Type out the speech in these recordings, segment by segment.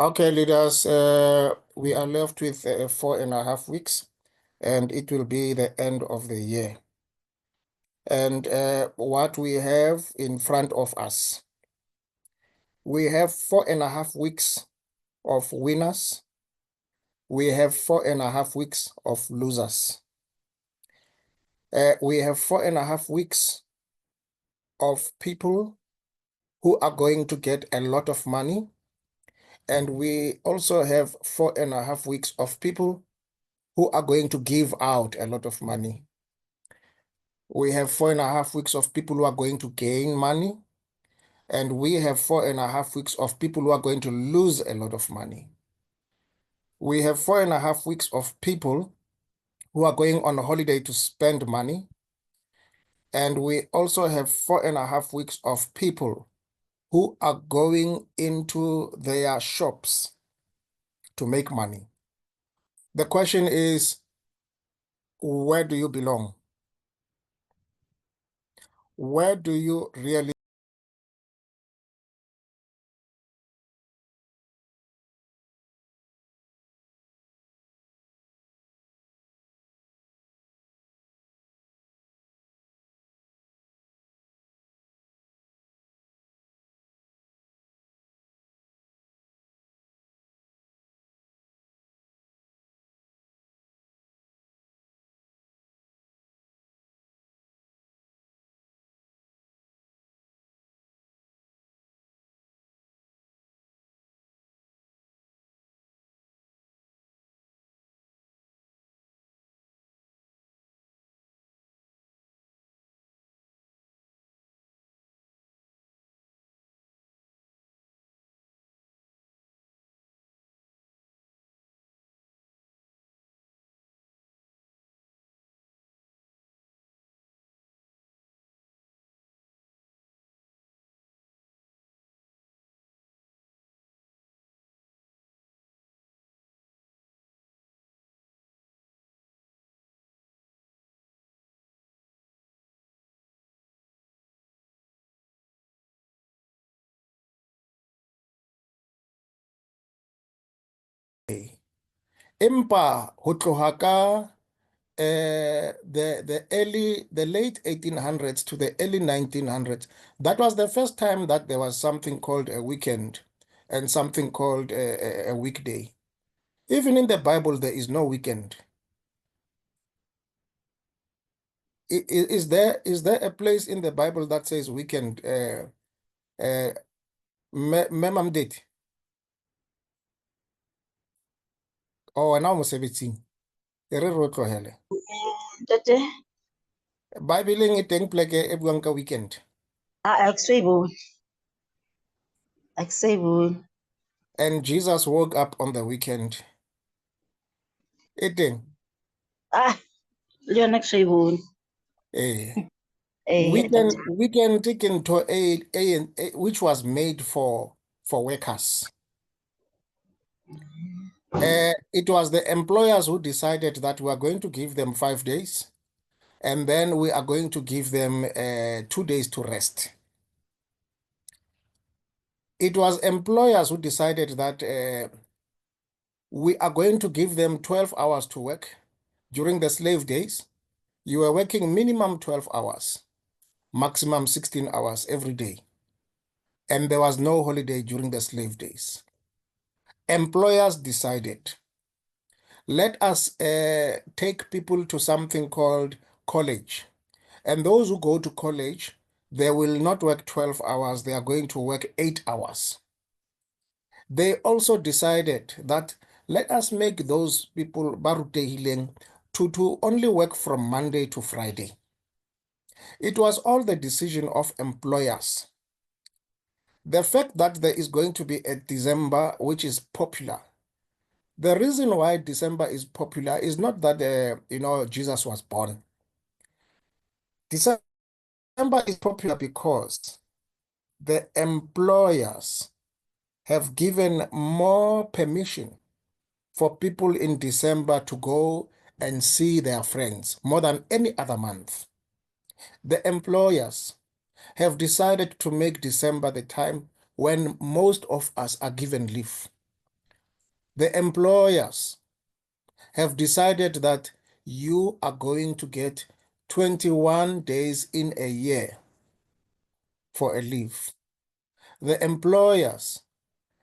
Okay, leaders, we are left with 4.5 weeks, and it will be the end of the year. And what we have in front of us, we have 4.5 weeks of winners. We have 4.5 weeks of losers. We have 4.5 weeks of people who are going to get a lot of money. And we also have 4.5 weeks of people who are going to give out a lot of money. We have 4.5 weeks of people who are going to gain money. And we have 4.5 weeks of people who are going to lose a lot of money. We have 4.5 weeks of people who are going on a holiday to spend money. And we also have 4.5 weeks of people who are going into their shops to make money. The question is, where do you belong? Where do you really Empa ho tloha ka the late 1800s to the early 1900s, that was the first time that there was something called a weekend and something called a weekday. Even in the Bible, there is no weekend. Is there a place in the Bible that says weekend? Memam date or now mosebetsing e re ro tlohele Tate, Bible e teng pleke e buang ka weekend, actionable. Actionable. and Jesus woke up on the weekend. E teng Leon actionable. weekend taken to a which was made for workers. It was the employers who decided that we are going to give them 5 days, and then we are going to give them 2 days to rest. It was employers who decided that we are going to give them 12 hours to work. During the slave days, you were working minimum 12 hours, maximum 16 hours every day. And there was no holiday during the slave days. Employers decided, let us take people to something called college. And those who go to college, they will not work 12 hours, they are going to work 8 hours. They also decided that let us make those people to only work from Monday to Friday. It was all the decision of employers. The fact that there is going to be a December which is popular. The reason why December is popular is not that Jesus was born. December is popular because the employers have given more permission for people in December to go and see their friends more than any other month. The employers have decided to make December the time when most of us are given leave. The employers have decided that you are going to get 21 days in a year for a leave. The employers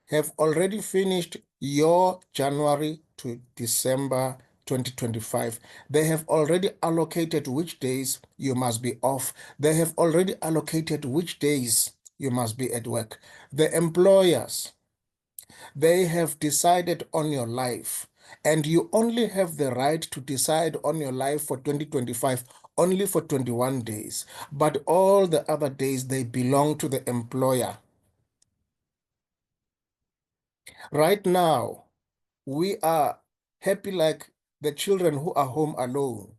have already finished your January to December 2025. They have already allocated which days you must be off. They have already allocated which days you must be at work. The employers, they have decided on your life, and you only have the right to decide on your life for 2025 only for 21 days. But all the other days, they belong to the employer. Right now, we are happy like the children who are home alone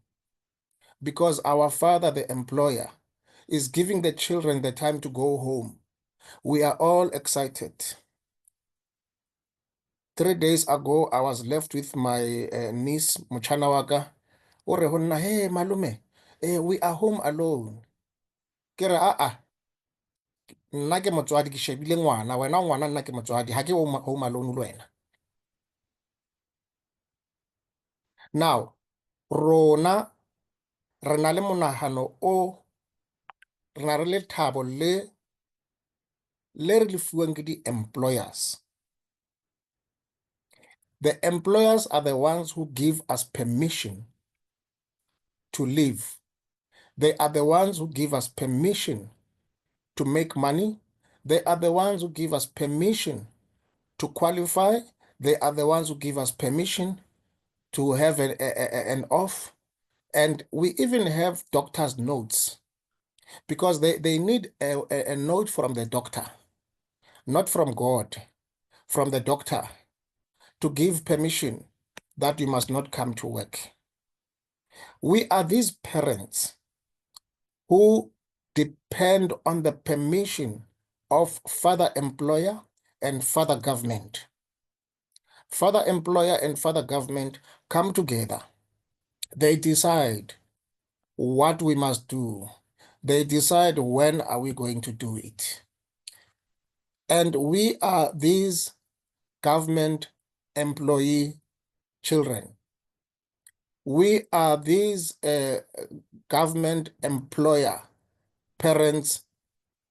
because our father, the employer, is giving the children the time to go home. We are all excited. 3 days ago, I was left with my niece, Muchana Waka. Ore honna, hey, malume, we are home alone. Ke re, nna ke motswadi ke shebile ngwana, wena ngwana nna ke motswadi, ha ke home alone le wena. Now, rona re na le monahano o re na re lethabo le re lefuweng ke di-employers. The employers are the ones who give us permission to live. They are the ones who give us permission to make money. They are the ones who give us permission to qualify. They are the ones who give us permission to have an off. And we even have doctor's notes because they need a note from the doctor, not from God, from the doctor, to give permission that you must not come to work. We are these parents who depend on the permission of father employer and father government. Father employer and father government come together. They decide what we must do. They decide when are we going to do it. And we are these government employee children. We are these government employer parents,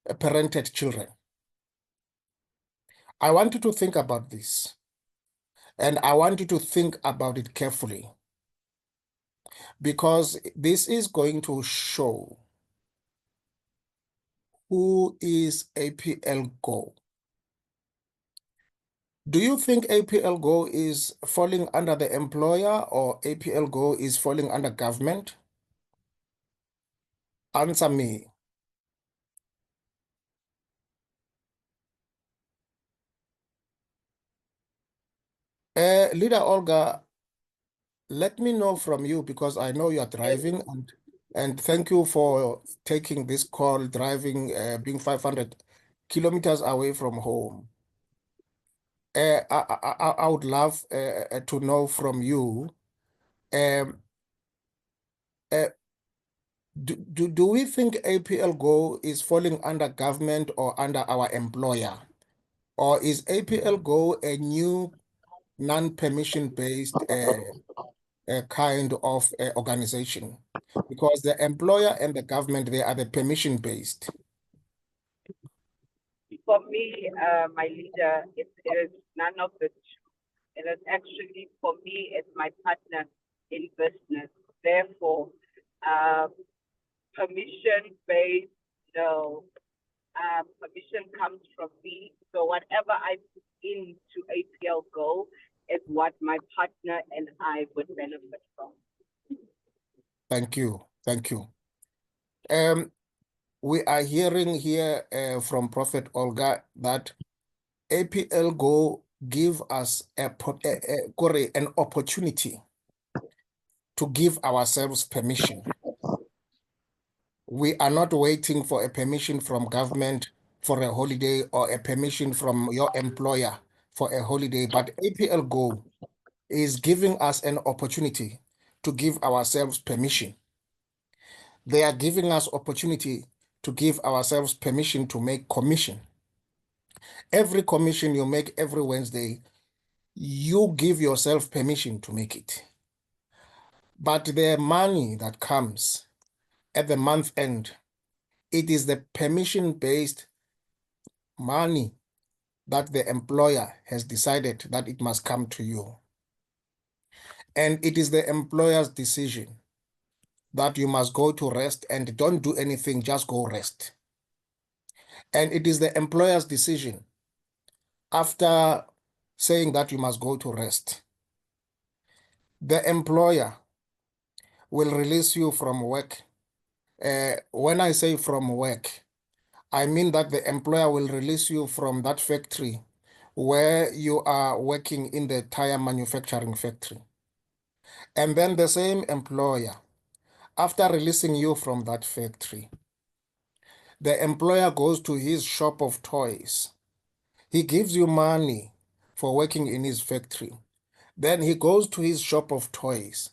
parented children. I want you to think about this, and I want you to think about it carefully, because this is going to show who is APLGO. Do you think APLGO is falling under the employer or APLGO is falling under government? Answer me. Leader Olga, let me know from you because I know you are driving, and thank you for taking this call, driving, being 500 kilometers away from home. I would love to know from you, um, do we think APLGO is falling under government or under our employer? Or is APLGO a new non-permission based kind of organization? Because the employer and the government, they are the permission based. For me, my leader, it is none of the two. It is actually, for me, it's my partner in business. Therefore, permission-based, no. Permission comes from me. So whatever I put into APLGO is what my partner and I would benefit from. Thank you. Thank you. We are hearing here from Prophet Olga that APLGO give us an opportunity to give ourselves permission. We are not waiting for a permission from government for a holiday or a permission from your employer for a holiday, but APLGO is giving us an opportunity to give ourselves permission. They are giving us opportunity to give ourselves permission to make commission. Every commission you make every Wednesday, you give yourself permission to make it. But the money that comes at the month end, it is the permission-based money that the employer has decided that it must come to you. And it is the employer's decision that you must go to rest and don't do anything, just go rest. And it is the employer's decision after saying that you must go to rest. The employer will release you from work. When I say from work, I mean that the employer will release you from that factory where you are working in the tire manufacturing factory. And then the same employer, after releasing you from that factory, the employer goes to his shop of toys. He gives you money for working in his factory. Then he goes to his shop of toys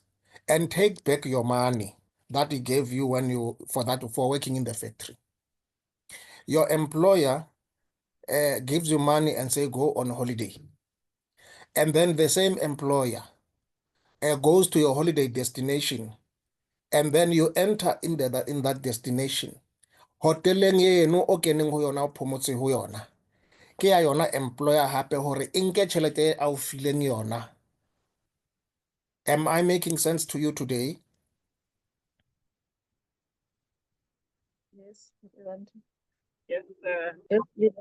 and takes back your money that he gave you for working in the factory. Your employer gives you money and say go on holiday. And then the same employer goes to your holiday destination, and then you enter in that destination. Hoteleng eno o keneng ho yona o phomotse ho yona. Ke ya yona employer hape hore e nke tjhelete a o fileng yona. Am I making sense to you today? Yes. Yes, sir. Yes.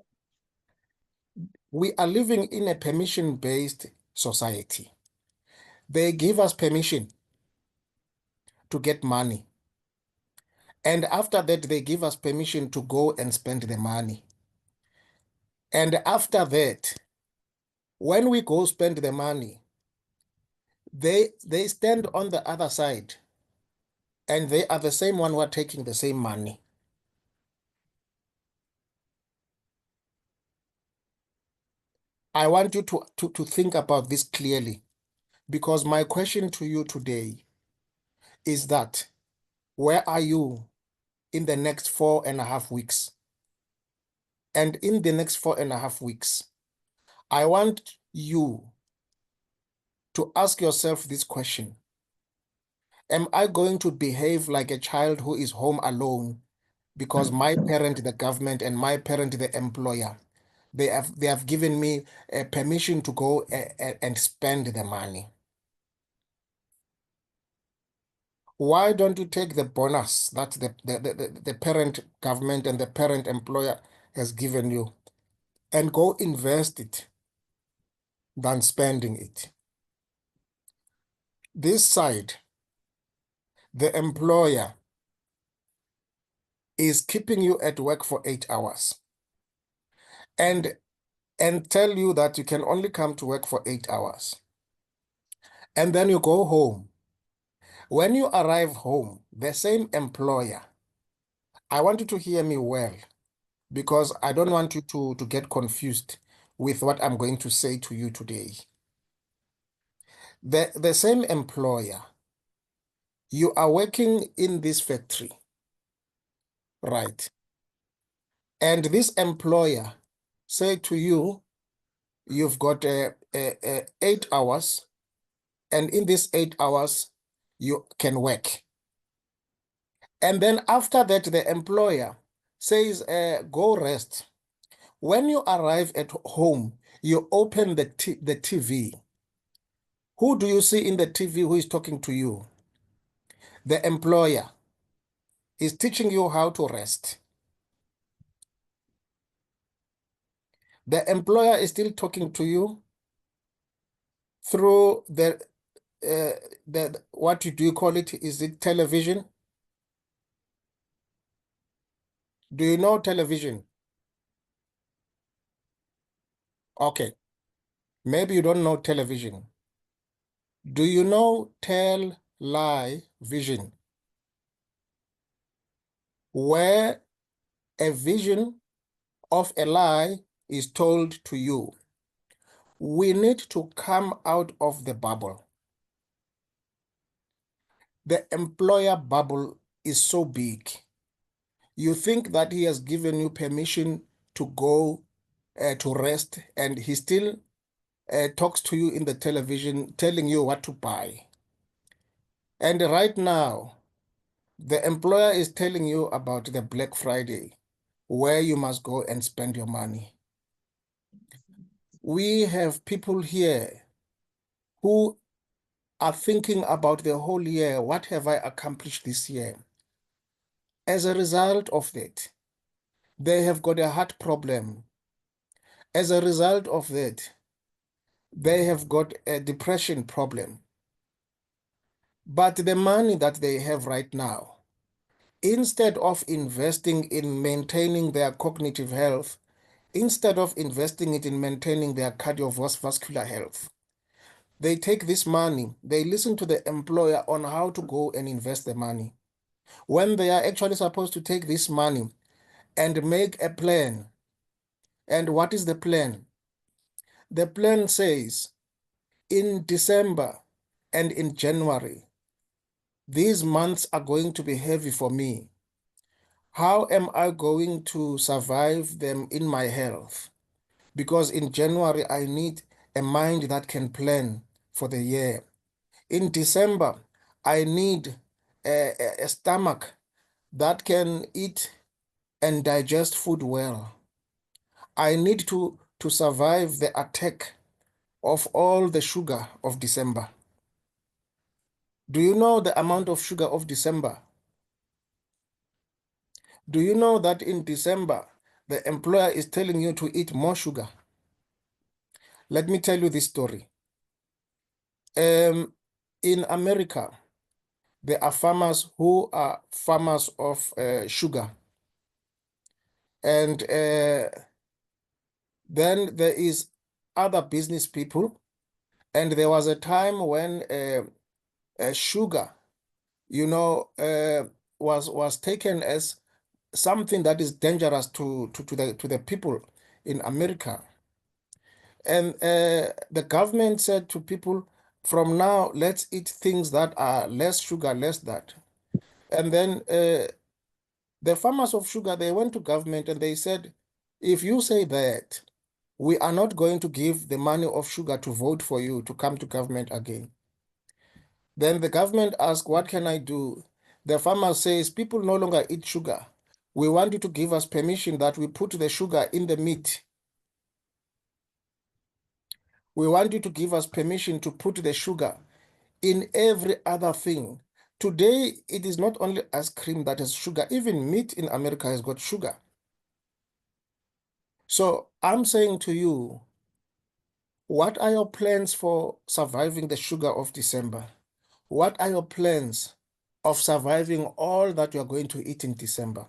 We are living in a permission-based society. They give us permission to get money. And after that, they give us permission to go and spend the money. And after that, when we go spend the money, they stand on the other side, and they are the same one who are taking the same money. I want you to think about this clearly, because my question to you today is that, where are you in the next 4.5 weeks? And in the next 4.5 weeks, I want you to ask yourself this question. Am I going to behave like a child who is home alone because my parent, the government, and my parent, the employer, they have given me permission to go and spend the money? Why don't you take the bonus that the parent government and the parent employer has given you and go invest it than spending it? This side, the employer is keeping you at work for 8 hours and tell you that you can only come to work for 8 hours. And then you go home. When you arrive home, the same employer, I want you to hear me well, because I don't want you to get confused with what I'm going to say to you today. The same employer, you are working in this factory, right? And this employer say to you, you've got 8 hours, and in these 8 hours, you can work. And then after that, the employer says, go rest. When you arrive at home, you open the TV. Who do you see in the TV who is talking to you? The employer is teaching you how to rest. The employer is still talking to you through what do you call it? Is it television? Do you know television? Okay, maybe you don't know television. Do you know lie vision? Where a vision of a lie is told to you. We need to come out of the bubble. The employer bubble is so big. You think that he has given you permission to go to rest, and he still talks to you in the television, telling you what to buy. And right now, the employer is telling you about the Black Friday, where you must go and spend your money. We have people here who are thinking about the whole year. What have I accomplished this year? As a result of that, they have got a heart problem. As a result of that, they have got a depression problem. But the money that they have right now, instead of investing in maintaining their cognitive health, instead of investing it in maintaining their cardiovascular health, they take this money, they listen to the employer on how to go and invest the money, when they are actually supposed to take this money and make a plan. And what is the plan? The plan says, in December and in January, these months are going to be heavy for me. How am I going to survive them in my health? Because in January, I need a mind that can plan for the year. In December, I need a stomach that can eat and digest food well. I need to survive the attack of all the sugar of December. Do you know the amount of sugar of December? Do you know that in December, the employer is telling you to eat more sugar? Let me tell you this story. In America, there are farmers who are farmers of sugar. And then there is other business people. And there was a time when sugar, was taken as something that is dangerous to the people in America. And the government said to people, from now, let's eat things that are less sugar, less that. And then the farmers of sugar, they went to government and they said, if you say that, we are not going to give the money of sugar to vote for you to come to government again. Then the government asked, what can I do? The farmer says, people no longer eat sugar. We want you to give us permission that we put the sugar in the meat. We want you to give us permission to put the sugar in every other thing. Today, it is not only ice cream that has sugar, even meat in America has got sugar. So I'm saying to you, what are your plans for surviving the sugar of December? What are your plans of surviving all that you are going to eat in December?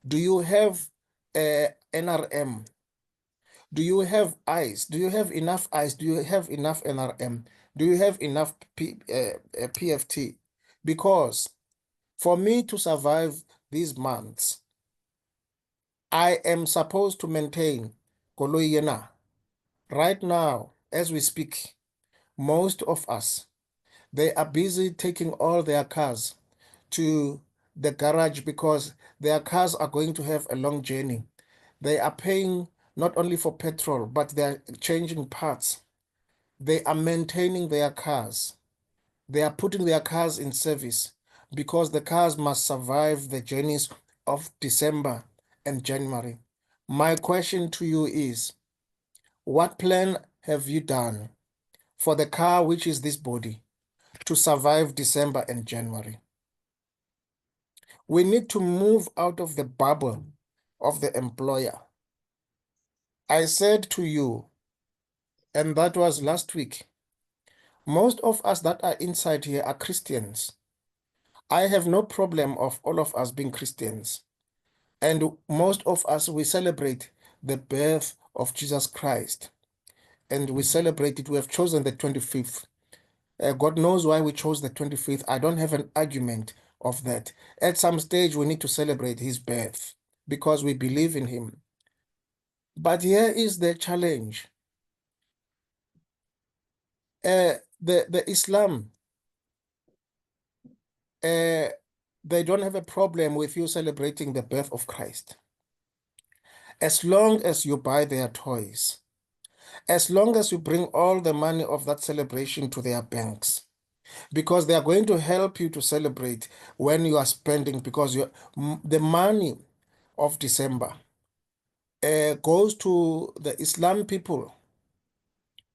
Do you have NRM? Do you have ice? Do you have enough ice? Do you have enough NRM? Do you have enough PFT? Because for me to survive these months, I am supposed to maintain Koloyena. Right now, as we speak, most of us, they are busy taking all their cars to the garage because their cars are going to have a long journey. They are paying not only for petrol, but they are changing parts. They are maintaining their cars. They are putting their cars in service because the cars must survive the journeys of December and January. My question to you is, what plan have you done for the car, which is this body, to survive December and January? We need to move out of the bubble of the employer. I said to you, and that was last week, most of us that are inside here are Christians. I have no problem of all of us being Christians. And most of us, we celebrate the birth of Jesus Christ. And we celebrate it. We have chosen the 25th. God knows why we chose the 25th. I don't have an argument of that. At some stage, we need to celebrate his birth because we believe in him. But here is the challenge. The Islam, they don't have a problem with you celebrating the birth of Christ. As long as you buy their toys, as long as you bring all the money of that celebration to their banks, because they are going to help you to celebrate when you are spending, because the money of December goes to the Islam people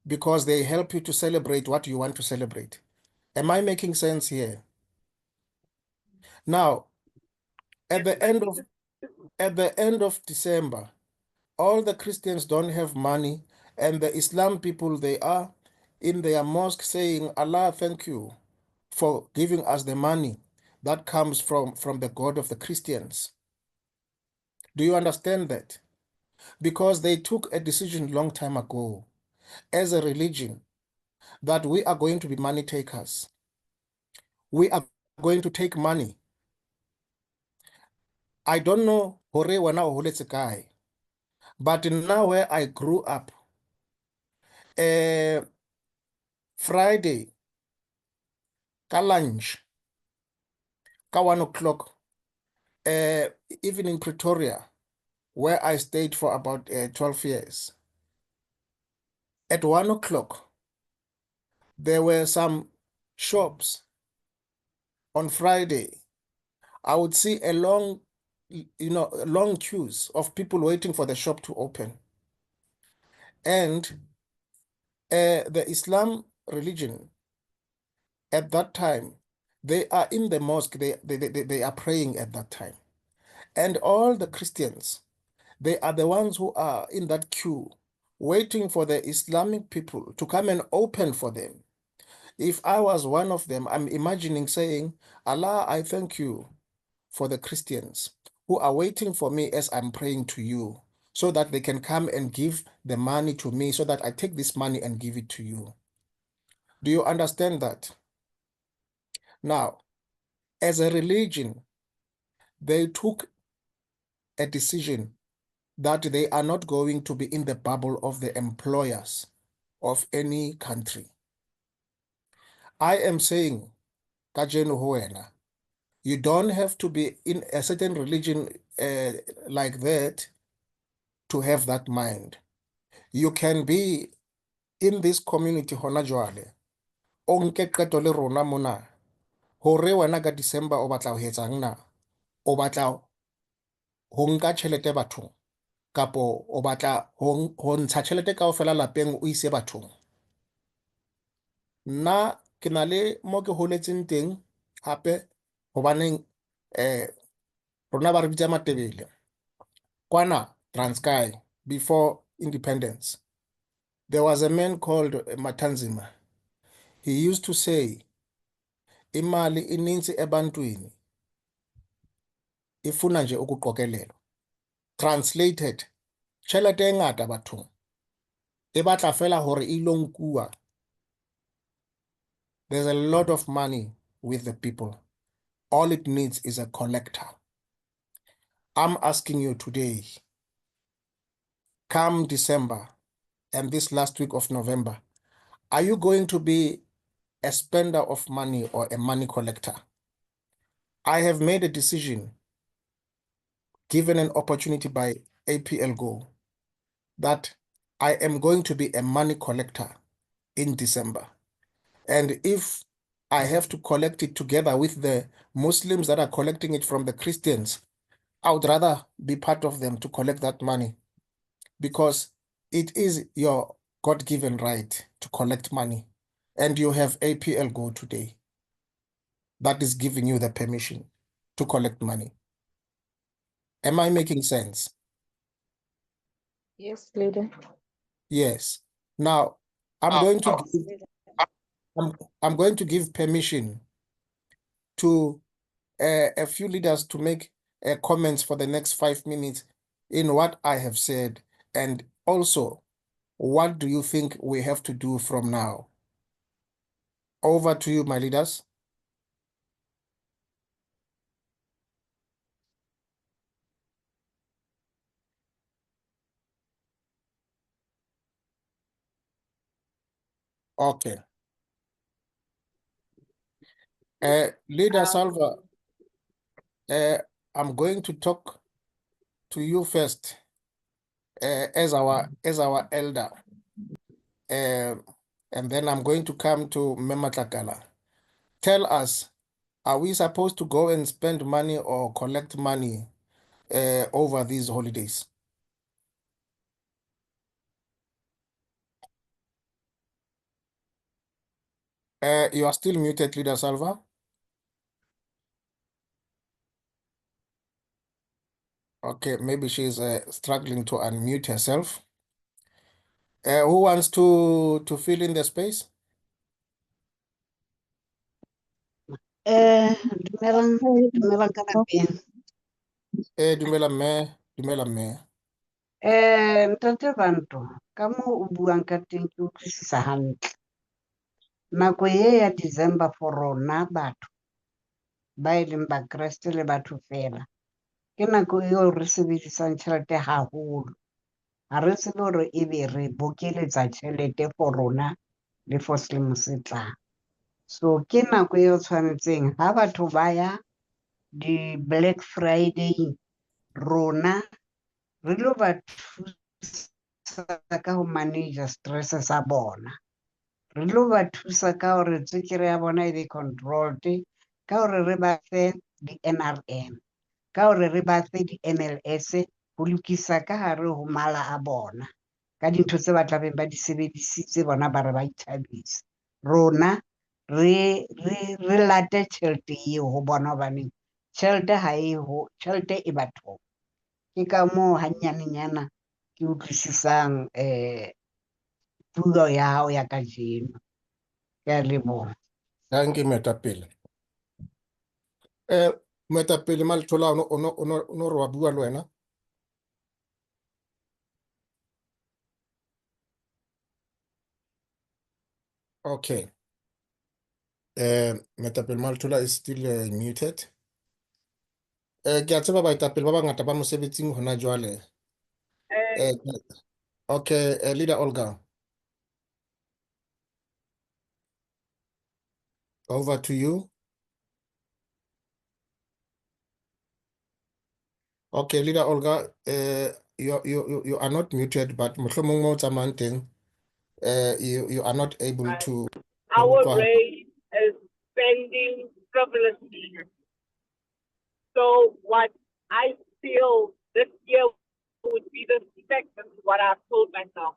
because they help you to celebrate what you want to celebrate. Am I making sense here? Now, at the end of December, all the Christians don't have money, and the Islam people, they are in their mosque saying, Allah, thank you for giving us the money that comes from the God of the Christians. Do you understand that? Because they took a decision long time ago as a religion that we are going to be money takers. We are going to take money. I don't know hore wana o holetse kae, but now where I grew up, Friday, ka lunch, ka 1 o'clock, even in Pretoria, where I stayed for about 12 years, at 1 o'clock, there were some shops on Friday. I would see a long queues of people waiting for the shop to open. And the Islam religion at that time, they are in the mosque, they are praying at that time. And all the Christians, they are the ones who are in that queue, waiting for the Islamic people to come and open for them. If I was one of them, I'm imagining saying, Allah, I thank you for the Christians who are waiting for me as I'm praying to you, so that they can come and give the money to me, so that I take this money and give it to you. Do you understand that? Now, as a religion, they took a decision that they are not going to be in the bubble of the employers of any country. I am saying, kajeno ho wena, you don't have to be in a certain religion like that to have that mind. You can be in this community hona jwale, o nke qeto le rona mona, hore wena ka December o batla ho etsang na? O batla ho nka tjhelete bathong, kapo o batla ho ntsha tjhelete kaofela lapeng o ise bathong? Nna ke na le mo ke holetseng teng hape, hobaneng rona ba re bitsa Matebele kwana Transkei. Before independence, there was a man called Matanzima. He used to say, imali ininzi ebantwini ifuna nje ukuqokelelwa. Translated, tjhelete e ngata bathong e batla fela hore e lo nkuwa. There's a lot of money with the people. All it needs is a collector. I'm asking you today, come December and this last week of November, are you going to be a spender of money or a money collector? I have made a decision, given an opportunity by APLGO, that I am going to be a money collector in December. And if I have to collect it together with the Muslims that are collecting it from the Christians, I would rather be part of them to collect that money, because it is your God-given right to collect money. And you have APLGO today that is giving you the permission to collect money. Am I making sense? Yes, leader. Yes. Now, I'm going to give permission to a few leaders to make comments for the next 5 minutes in what I have said, and also, what do you think we have to do from now? Over to you, my leaders. Okay. Leader Salva, I'm going to talk to you first as our elder. and then I'm going to come to Mematlakala. Tell us, are we supposed to go and spend money or collect money over these holidays? You are still muted, Leader Salva. Okay, maybe she's struggling to unmute herself. Who wants to fill in the space? Dumelang ka lapeng. Dumela mme, dumela mme. Ntate Banto, ka moo o buang ka teng ke utlwisisa hantle. Nako e ya December for rona batho ba e leng Bakreste le batho fela. Ke nako eo re sebedisang tjhelete haholo. Ha re tsebe hore ebe re bokeletsa tjhelete for rona le for selemo se tlang. So ke nako eo tshwanetseng ha batho ba ya di-Black Friday, rona re lo ba thusa ka ho manage stress sa bona. Re lo ba thusa ka hore tswekere ya bona e be controlled, ka hore re ba fe di-NRM, ka hore re ba fe di-MLS ho lokisa ka hare ho mala a bona ka dintho tse ba tlabeng ba di sebedisitse bona ba re ba ithabisa. Rona re late tjhelete eo ho bona hobaneng tjhelete ha e ho tjhelete e bathong. Ke ka moo hanyanenyana ke utlwisisang puo ya hao ya kajeno. Ke a leboha. Thank you, Moetapele. Moetapele Maletola ono re wa bua le wena. Okay. Moetapele Maletola is still muted. Ke a tseba baetapele ba bangata ba mosebetsing hona jwale. Okay, Leader Olga. Over to you. Okay, Leader Olga, you are not muted, but mohlomong mo tsamayang teng, you are not able to. Our rate is spending frivolously. So what I feel this year would be the second, what I've told myself.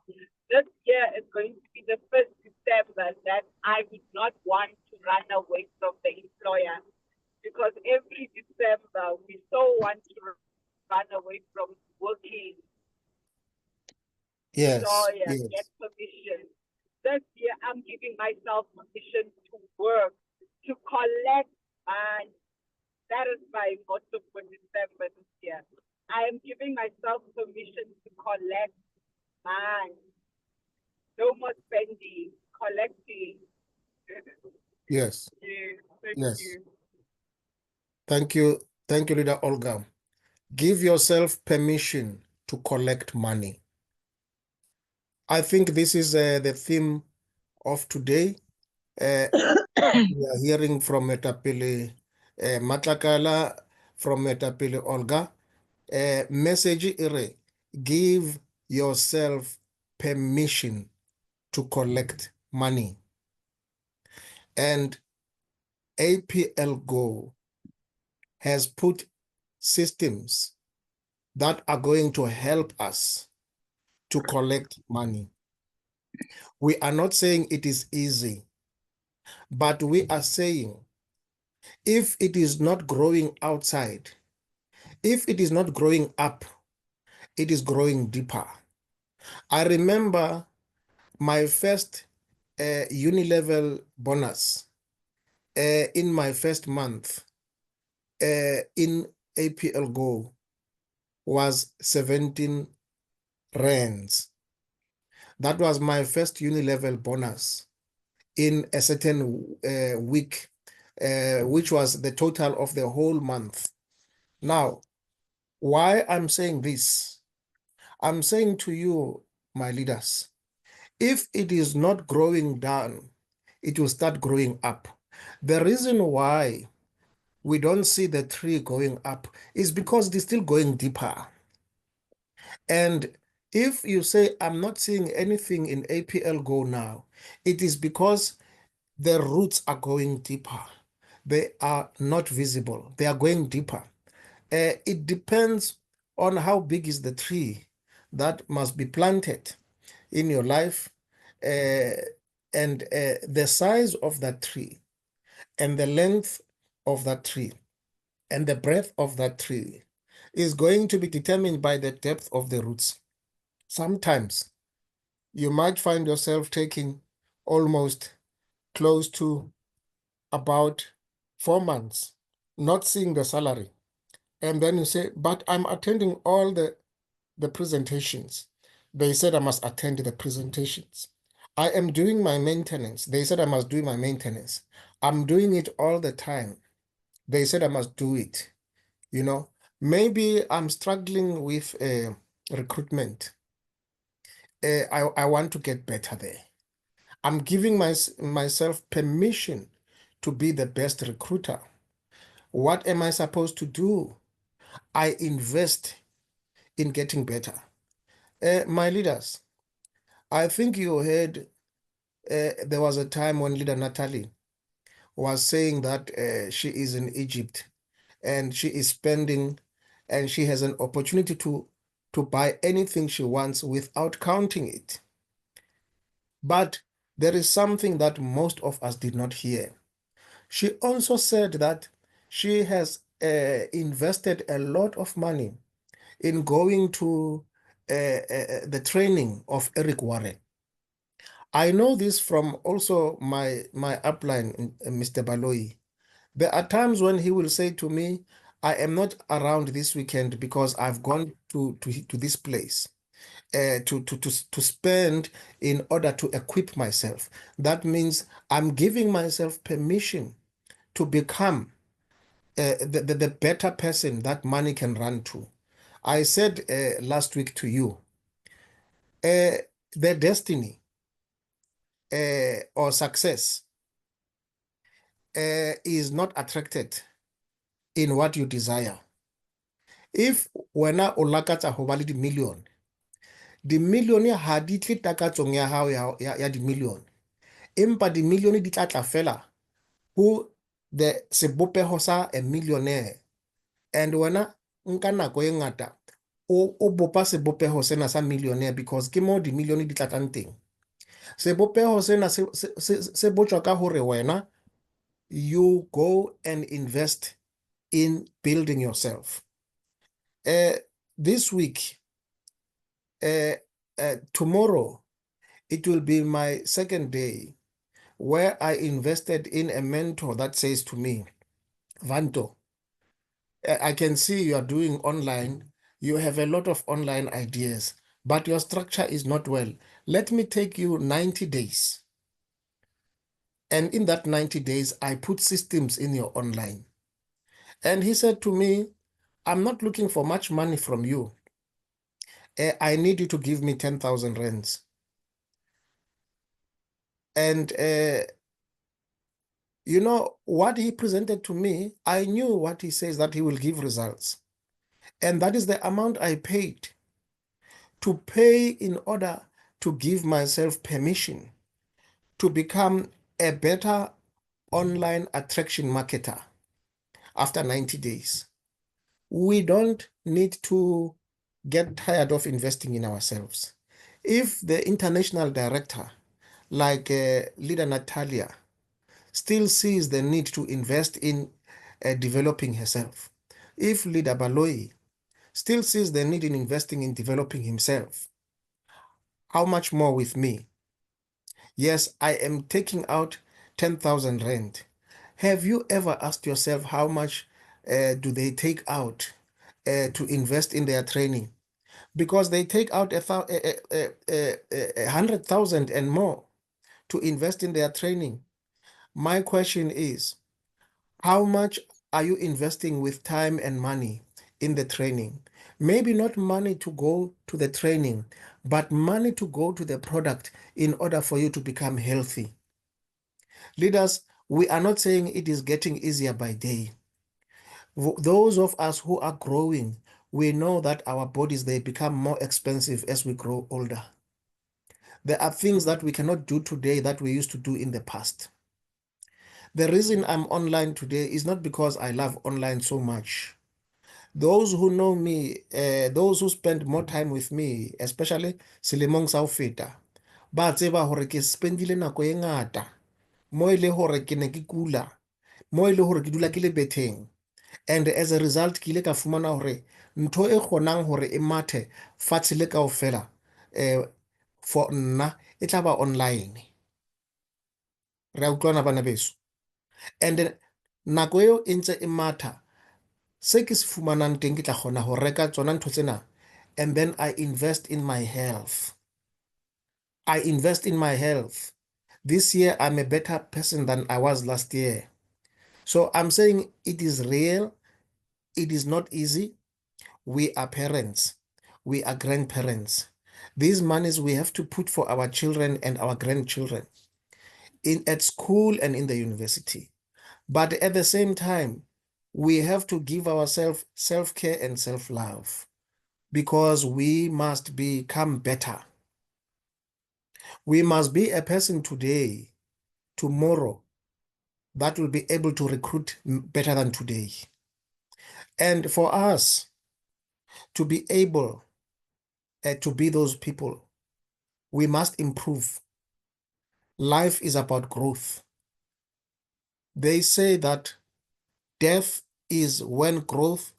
This year is going to be the first December that I would not want to run away from the employer, because every December we so want to run away from working. Yes, Employer, yes. get permission. This year I'm giving myself permission to work, to collect money. That is my motto for December this year. I am giving myself permission to collect money. No more spending, collecting. Yes. Thank Yes. you. Thank you. Thank you, Leader Olga. Give yourself permission to collect money. I think this is the theme of today. We are hearing from Moetapele Matlakala, from Moetapele Olga. Message ire, give yourself permission to collect money. And APLGO has put systems that are going to help us to collect money. We are not saying it is easy, but we are saying if it is not growing outside, if it is not growing up, it is growing deeper. I remember my first uni-level bonus in my first month in APLGO was 17 rands. That was my first uni-level bonus in a certain week, which was the total of the whole month. Now, why I'm saying this? I'm saying to you, my leaders, if it is not growing down, it will start growing up. The reason why we don't see the tree going up is because it is still going deeper. And If you say, I'm not seeing anything in APLGO now, it is because the roots are going deeper. They are not visible. They are going deeper. It depends on how big is the tree that must be planted in your life, and the size of that tree, and the length of that tree, and the breadth of that tree is going to be determined by the depth of the roots. Sometimes you might find yourself taking almost close to about 4 months, not seeing the salary. And then you say, but I'm attending all the presentations. They said I must attend the presentations. I am doing my maintenance. They said I must do my maintenance. I'm doing it all the time. They said I must do it. You know, maybe I'm struggling with recruitment. I want to get better there. I'm giving myself permission to be the best recruiter. What am I supposed to do? I invest in getting better. My leaders, I think you heard there was a time when leader Natalie was saying that she is in Egypt and she is spending, and she has an opportunity to buy anything she wants without counting it. But there is something that most of us did not hear. She also said that she has invested a lot of money in going to the training of Eric Warren. I know this from also my upline, Mr. Baloyi. There are times when he will say to me, I am not around this weekend because I've gone to this place to spend in order to equip myself. That means I'm giving myself permission to become the better person that money can run to. I said last week to you, the destiny or success is not attracted in what you desire. If wena o lakatsa ho ba le di-million, di-million ha di tle takatsong ya hao ya di-million, empa di-million di tla tla fela ho the sebopeho sa a millionaire. And wena nka nako e ngata o bopa sebopeho sena sa millionaire because ke mo di-million di tla tlang teng. Sebopeho sena se botjwa ka hore wena you go and invest in building yourself. This week, tomorrow, it will be my second day where I invested in a mentor that says to me, Vanto, I can see you are doing online. You have a lot of online ideas, but your structure is not well. Let me take you 90 days. And in that 90 days, I put systems in your online. And he said to me, I'm not looking for much money from you. I need you to give me 10,000 rands. And you know what he presented to me, I knew what he says that he will give results. And that is the amount I paid to pay in order to give myself permission to become a better online attraction marketer after 90 days. We don't need to get tired of investing in ourselves. If the international director, like leader Natalia, still sees the need to invest in developing herself, if leader Baloyi still sees the need in investing in developing himself, how much more with me? Yes, I am taking out 10,000 rand. Have you ever asked yourself how much do they take out to invest in their training? Because they take out 100,000 and more to invest in their training. My question is, how much are you investing with time and money in the training? Maybe not money to go to the training, but money to go to the product in order for you to become healthy. Leaders, we are not saying it is getting easier by day. Those of us who are growing, we know that our bodies, they become more expensive as we grow older. There are things that we cannot do today that we used to do in the past. The reason I'm online today is not because I love online so much. Those who know me, those who spend more time with me, especially selemong sa ho feta, ba tseba hore ke spendile nako e ngata mo ile hore ke ne ke kula, mo ile hore ke dula ke le betheng, and as a result ke ile ka fumana hore ntho e kgonang hore e mathe fatshe le kaofela for nna e tla ba online. Re a utlwana bana beso, and nako eo e ntse e matha, se ke se fumanang teng ke tla kgona ho reka tsona ntho tsena, and then I invest in my health. I invest in my health. This year I'm a better person than I was last year. So I'm saying it is real. It is not easy. We are parents. We are grandparents. These monies we have to put for our children and our grandchildren at school and in the university. But at the same time, we have to give ourselves self-care and self-love, because we must become better. We must be a person today, tomorrow, that will be able to recruit better than today. And for us to be able to be those people, we must improve. Life is about growth. They say that death is when growth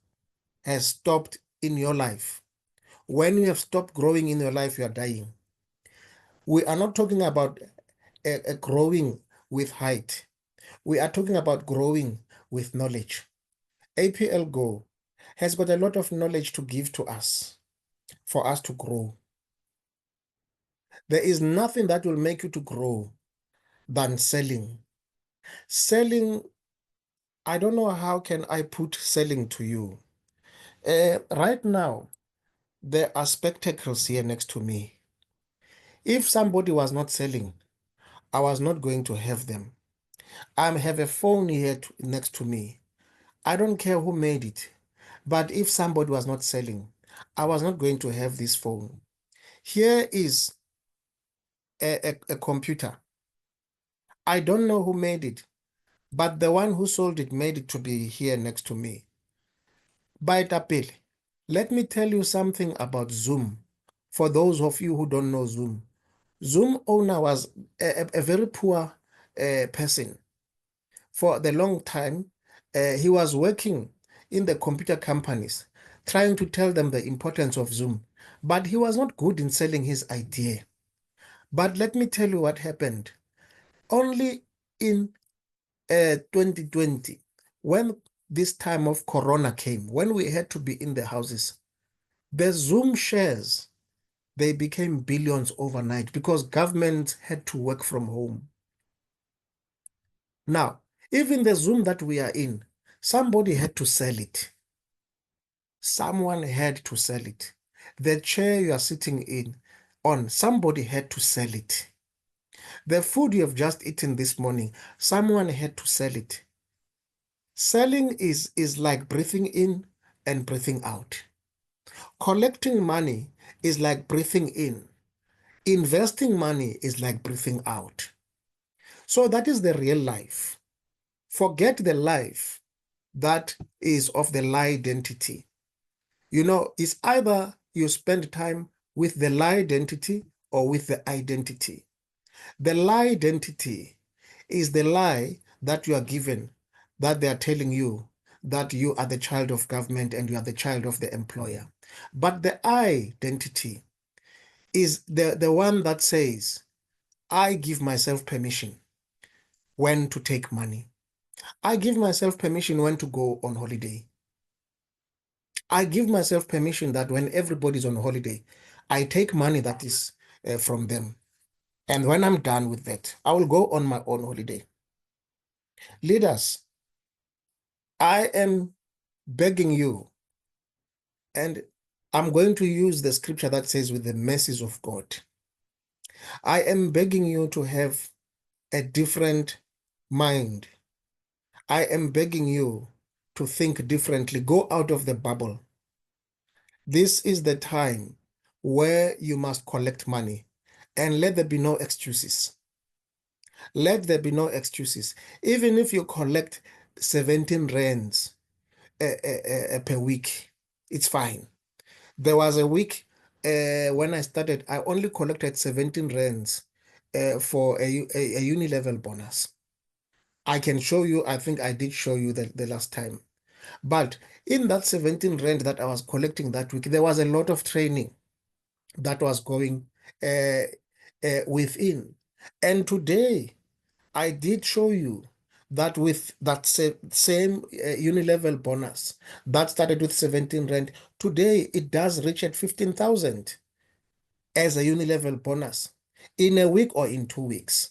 has stopped in your life. When you have stopped growing in your life, you are dying. We are not talking about a growing with height. We are talking about growing with knowledge. APLGO has got a lot of knowledge to give to us for us to grow. There is nothing that will make you to grow than selling. Selling, I don't know how can I put selling to you. Right now, there are spectacles here next to me. If somebody was not selling, I was not going to have them. I have a phone here next to me. I don't care who made it, but if somebody was not selling, I was not going to have this phone. Here is a computer. I don't know who made it, but the one who sold it made it to be here next to me. Baitapele, let me tell you something about Zoom. For those of you who don't know Zoom, Zoom owner was a very poor person. For the long time, he was working in the computer companies, trying to tell them the importance of Zoom, but he was not good in selling his idea. But let me tell you what happened. Only in 2020, when this time of Corona came, when we had to be in the houses, the Zoom shares, they became billions overnight because governments had to work from home. Now, even the Zoom that we are in, somebody had to sell it. Someone had to sell it. The chair you are sitting on, somebody had to sell it. The food you have just eaten this morning, someone had to sell it. Selling is like breathing in and breathing out. Collecting money is like breathing in. Investing money is like breathing out. So that is the real life. Forget the life that is of the lie identity. You know, it's either you spend time with the lie identity or with the identity. The lie identity is the lie that you are given, that they are telling you that you are the child of government and you are the child of the employer. But the identity is the one that says, I give myself permission when to take money. I give myself permission when to go on holiday. I give myself permission that when everybody's on holiday, I take money that is from them. And when I'm done with that, I will go on my own holiday. Leaders, I am begging you, and I'm going to use the scripture that says, with the mercies of God. I am begging you to have a different mind. I am begging you to think differently. Go out of the bubble. This is the time where you must collect money, and let there be no excuses. Let there be no excuses. Even if you collect 17 rands per week, it's fine. There was a week when I started, I only collected 17 rands for a uni-level bonus. I can show you, I think I did show you the last time. But in that 17 rand that I was collecting that week, there was a lot of training that was going within. And today, I did show you that with that same uni-level bonus that started with 17 rand, today it does reach at 15,000 as a uni-level bonus in a week or in 2 weeks.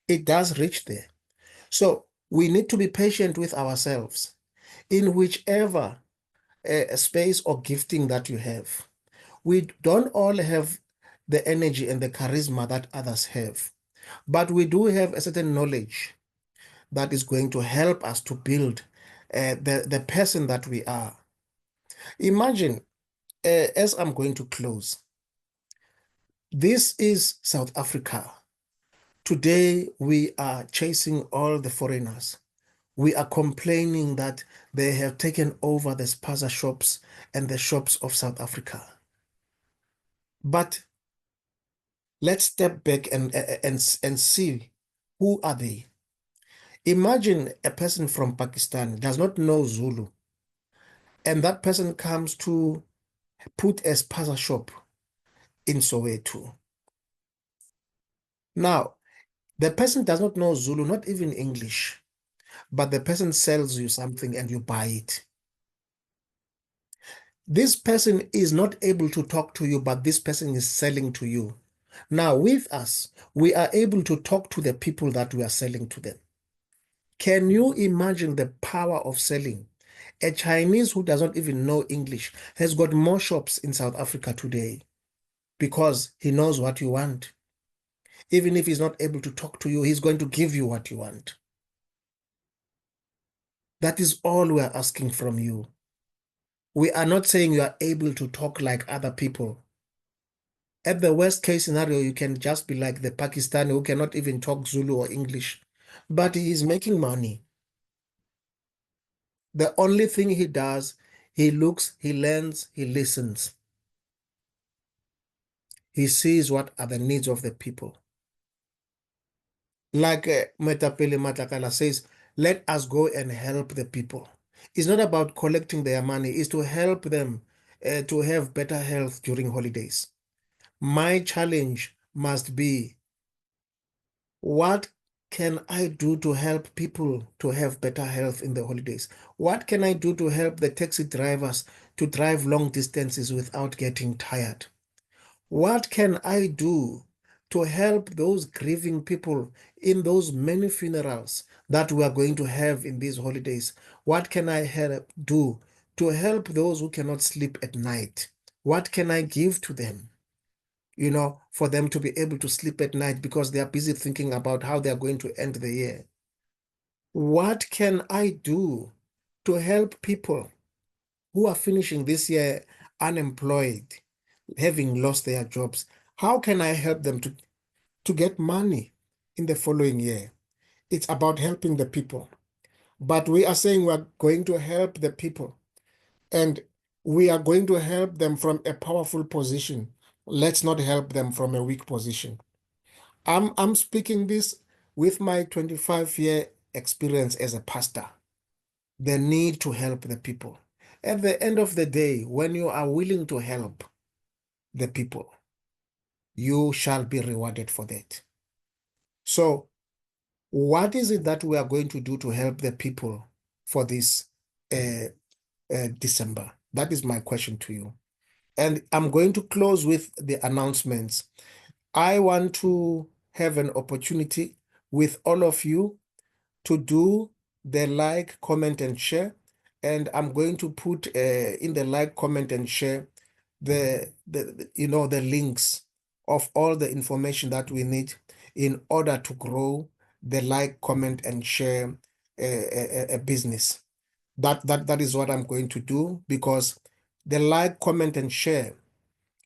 It does reach there. So we need to be patient with ourselves in whichever space or gifting that you have. We don't all have the energy and the charisma that others have, but we do have a certain knowledge that is going to help us to build the person that we are. Imagine, as I'm going to close, this is South Africa. Today, we are chasing all the foreigners. We are complaining that they have taken over the spaza shops and the shops of South Africa. But let's step back and see, who are they? Imagine a person from Pakistan does not know Zulu, and that person comes to put a spaza shop in Soweto. Now, the person does not know Zulu, not even English, but the person sells you something and you buy it. This person is not able to talk to you, but this person is selling to you. Now, with us, we are able to talk to the people that we are selling to them. Can you imagine the power of selling? A Chinese who does not even know English has got more shops in South Africa today because he knows what you want. Even if he's not able to talk to you, he's going to give you what you want. That is all we are asking from you. We are not saying you are able to talk like other people. At the worst case scenario, you can just be like the Pakistani who cannot even talk Zulu or English, but he is making money. The only thing he does, he looks, he learns, he listens. He sees what are the needs of the people. Like Metapele Matakala says, let us go and help the people. It's not about collecting their money, it's to help them to have better health during holidays. My challenge must be, what can I do to help people to have better health in the holidays? What can I do to help the taxi drivers to drive long distances without getting tired? What can I do to help those grieving people in those many funerals that we are going to have in these holidays? What can I do to help those who cannot sleep at night? What can I give to them? For them to be able to sleep at night because they are busy thinking about how they are going to end the year. What can I do to help people who are finishing this year unemployed, having lost their jobs? How can I help them to get money in the following year? It's about helping the people. But we are saying we are going to help the people, and we are going to help them from a powerful position. Let's not help them from a weak position. I'm speaking this with my 25-year experience as a pastor. The need to help the people. At the end of the day, when you are willing to help the people, you shall be rewarded for that. So, what is it that we are going to do to help the people for this December? That is my question to you. And I'm going to close with the announcements. I want to have an opportunity with all of you to do the like, comment, and share. And I'm going to put in the like, comment, and share the links of all the information that we need in order to grow the like, comment, and share a business. That is what I'm going to do, because The like, comment, and share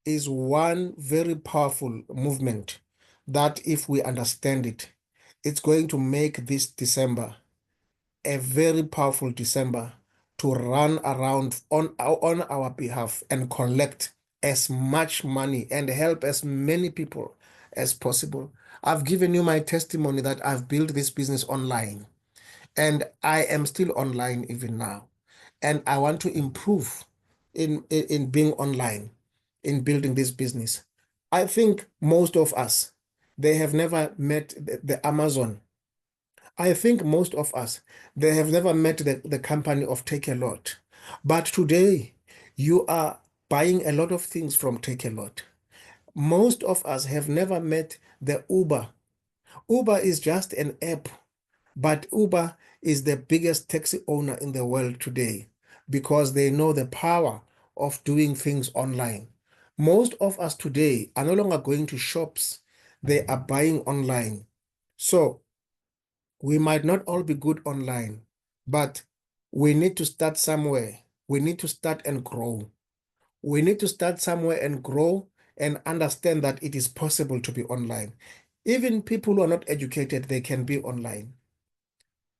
is one very powerful movement that if we understand it, it's going to make this December a very powerful December to run around on our behalf and collect as much money and help as many people as possible. I've given you my testimony that I've built this business online, and I am still online even now. And I want to improve in being online, in building this business. I think most of us, they have never met the Amazon. I think most of us, they have never met the company of Take a Lot. But today, you are buying a lot of things from Take a Lot. Most of us have never met the Uber. Uber is just an app, but Uber is the biggest taxi owner in the world today because they know the power of doing things online. Most of us today are no longer going to shops, they are buying online. So we might not all be good online, but we need to start somewhere. We need to start and grow. We need to start somewhere and grow and understand that it is possible to be online. Even people who are not educated, they can be online.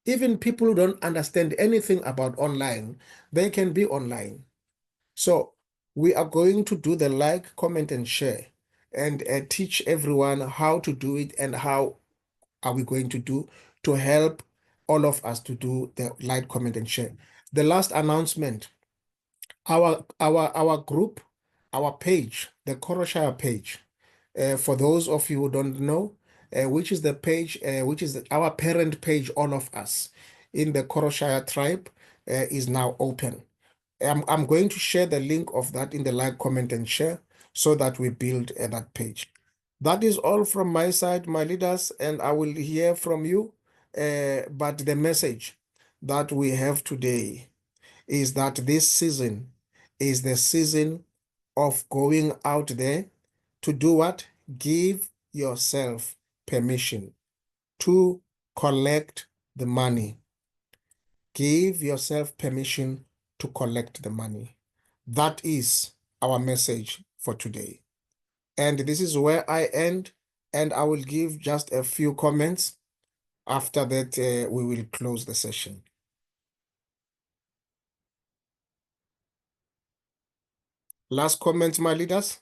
Even people who don't understand anything about online, they can be online. So we are going to do the like, comment, and share and teach everyone how to do it and how are we going to do to help all of us to do the like, comment, and share. The last announcement, our group, our page, the Koroshire page, for those of you who don't know, which is the page, which is our parent page, all of us in the Koroshire tribe, is now open. I'm going to share the link of that in the like, comment, and share so that we build that page. That is all from my side, my leaders, and I will hear from you. But the message that we have today is that this season is the season of going out there to do what? Give yourself permission to collect the money. Give yourself permission to collect the money. That is our message for today. And this is where I end, and I will give just a few comments. After that, we will close the session. Last comments, my leaders?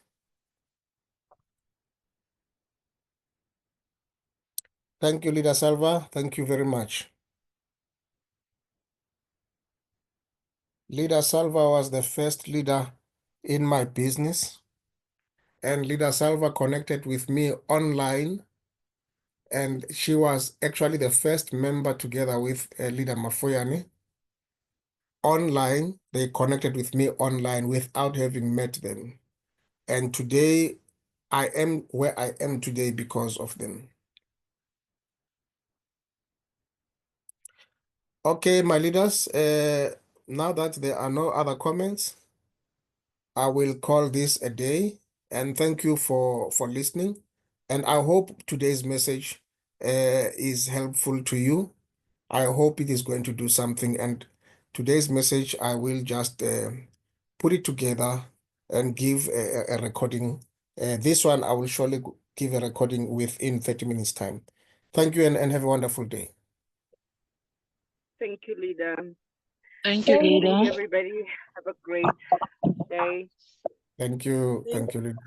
Thank you, Leader Salva. Thank you very much. Leader Salva was the first leader in my business, and Leader Salva connected with me online, and she was actually the first member together with Leader Mafoyani. Online, they connected with me online without having met them. And today, I am where I am today because of them. Okay, my leaders, now that there are no other comments, I will call this a day, and thank you for listening. And I hope today's message is helpful to you. I hope it is going to do something. And today's message, I will just put it together and give a recording. This one, I will surely give a recording within 30 minutes time. Thank you, and have a wonderful day. Thank you, leader. Thank you, leader. Everybody have a great day. Thank you. Thank you, Linda.